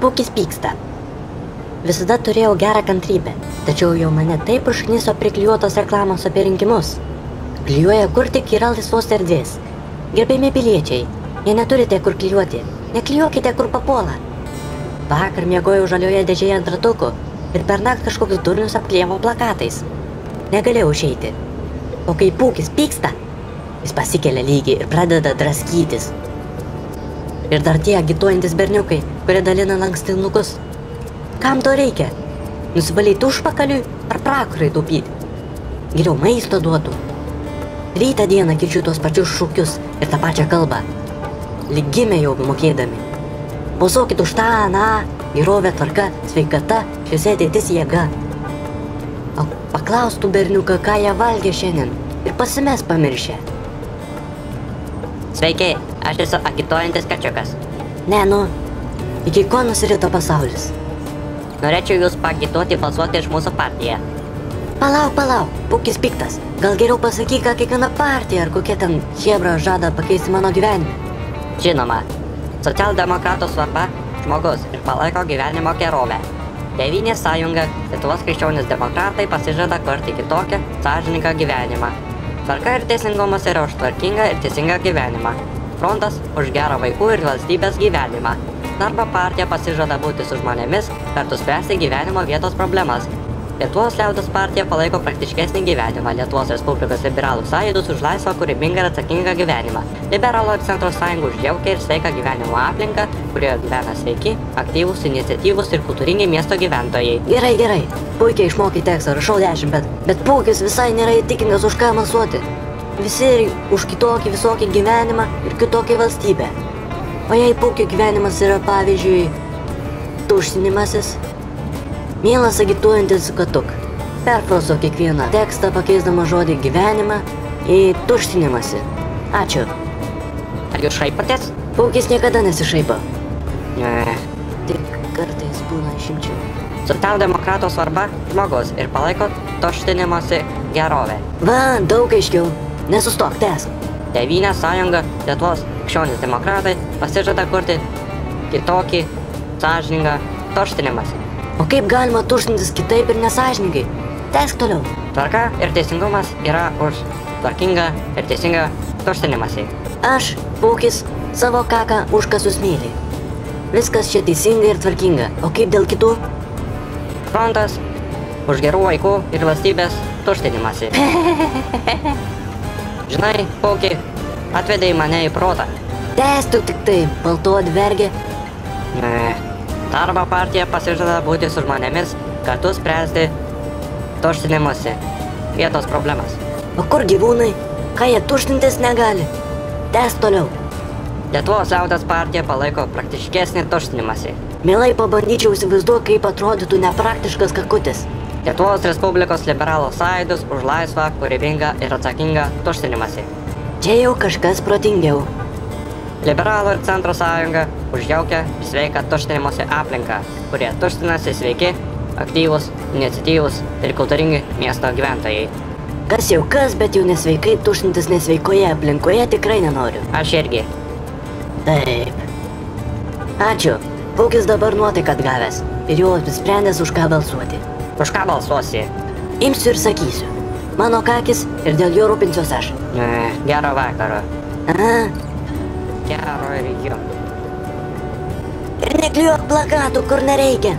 Pūkis pyksta. Visada turėjau gerą kantrybę, tačiau jau mane taip užkniso priklijuotos reklamos apie rinkimus. Klijuoja kur tik yra laisvos erdvės. Gerbėjami piliečiai, jei neturite kur klijuoti, neklijuokite kur papuola. Vakar miegojau žalioje dėžėje ant ratukų ir per naktį kažkokius durnius apklijavo plakatais. Negalėjau išeiti. O kai Pūkis pyksta, jis pasikelia lygiai ir pradeda draskytis. Ir dar tie agituojantis berniukai, kurie dalina lankstinukus. Kam to reikia? Nusivalyti užpakaliui ar prakurai taupyti? Geriau maisto duotų. Rytą dieną girdžiu tuos pačius šūkius ir tą pačią kalbą. Lyg gimė jau mokėdami. Balsuokit už tą, gerovė, tvarka, sveikata, šviesi ateitis jėga. O paklaustų berniuką, ką jie valgė šiandien ir pasimes pamiršę. Sveiki, aš esu agituojantis kačiukas. Ne, iki ko nusirito pasaulis? Norėčiau jūs paagituoti balsuoti iš mūsų partiją. Palauk, Pūkis piktas. Gal geriau pasakyk, ką kiekviena partija ar kokia ten chebra žada pakeisti mano gyvenime. Žinoma, socialdemokratų svarba žmogus ir palaiko gyvenimo gerovę. Tėvynės sąjunga, Lietuvos krikščionys demokratai pasižada kurti kitokią, sąžiningą gyvenimą. Tvarka ir teisingumas yra už tvarkingą ir teisingą gyvenimą. Frontas už gerą vaikų ir valstybės gyvenimą. Darbo partija pasižada būti su žmonėmis, kartu spręsti gyvenimo vietos problemas. Lietuvos liaudies partija palaiko praktiškesnį gyvenimą. Lietuvos Respublikos liberalų sąjūdis už laisvą, kūrybingą ir atsakingą gyvenimą. Liberalų ir centro sąjungų už jaukią ir sveiką gyvenimo aplinką, kurioje gyvena sveiki, aktyvūs, iniciatyvūs ir kultūringi miesto gyventojai. Gerai. Puikiai išmokai tekstą, rašau 10, bet Pūkis visai nėra įtikinęs už ką balsuoti. Visi už kitokį visokį gyvenimą ir kitokią valstybę. O jei Pūkio gyvenimas yra, pavyzdžiui, tuštinimasis, mielas agituojantis katuk, perfrazuok kiekvieną tekstą pakeisdama žodį gyvenimą į tuštinimąsi. Ačiū. Ar jūs šaipotės? Pūkis niekada nesišaipo. Ne. Tik kartais būna išimčių. Socialdemokratų svarba žmogus ir palaiko tuštinimosi gerovę. Va, daug aiškiau. Nesustok, tęsk. Tėvynės sąjunga, Lietuvos krikščionys demokratai pasižada kurti kitokį, sąžiningą tuštinimąsi. O kaip galima tuštintis kitaip ir nesąžiningai? Tęsk toliau. Tvarka ir teisingumas yra už tvarkingą ir teisingą tuštinimąsi. Aš, Pūkis, savo kaką užkasu smėlį. Viskas čia teisinga ir tvarkinga. O kaip dėl kitų? Frontas už gerų vaikų ir valstybės tuštinimąsi. Žinai, Pūki, atvedei mane į protą. Tęsk tu tik tai, baltuot vergė. Ne. Darbo partija pasižada būti su žmonėmis, kartu spręsti tuštinimosi vietos problemas. O kur gyvūnai? Ką jie tuštintis negali? Tęsk toliau. Lietuvos liaudies partija palaiko praktiškesnį tuštinimąsi. Mielai pabandyčiau įsivaizduoti, kaip atrodytų nepraktiškas kakutis. Lietuvos Respublikos liberalų sąjūdis už laisvą, kūrybingą ir atsakingą tuštinimąsi. Čia jau kažkas protingiau. Liberalų ir centro sąjunga už jaukią ir sveiką tuštinimosi aplinką, kurie tuštinasi sveiki, aktyvūs, iniciatyvūs ir kultūringi miesto gyventojai. Kas jau kas, bet jau nesveikai tuštintis nesveikoje aplinkoje tikrai nenoriu. Aš irgi. Taip. Ačiū. Pūkis dabar nuotaiką atgavęs ir jau apsisprendęs už ką balsuoti. Už ką balsuosi? Imsiu ir sakysiu. Mano kakis ir dėl jo rūpinsiuos aš. Gero vakaro. Aha. Gero ir jums. Ir neklijuok plakatų, kur nereikia.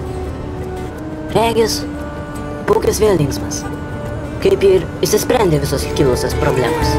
Regis, Pūkis vėl linksmas. Kaip ir išsisprendė visos kilusios problemos.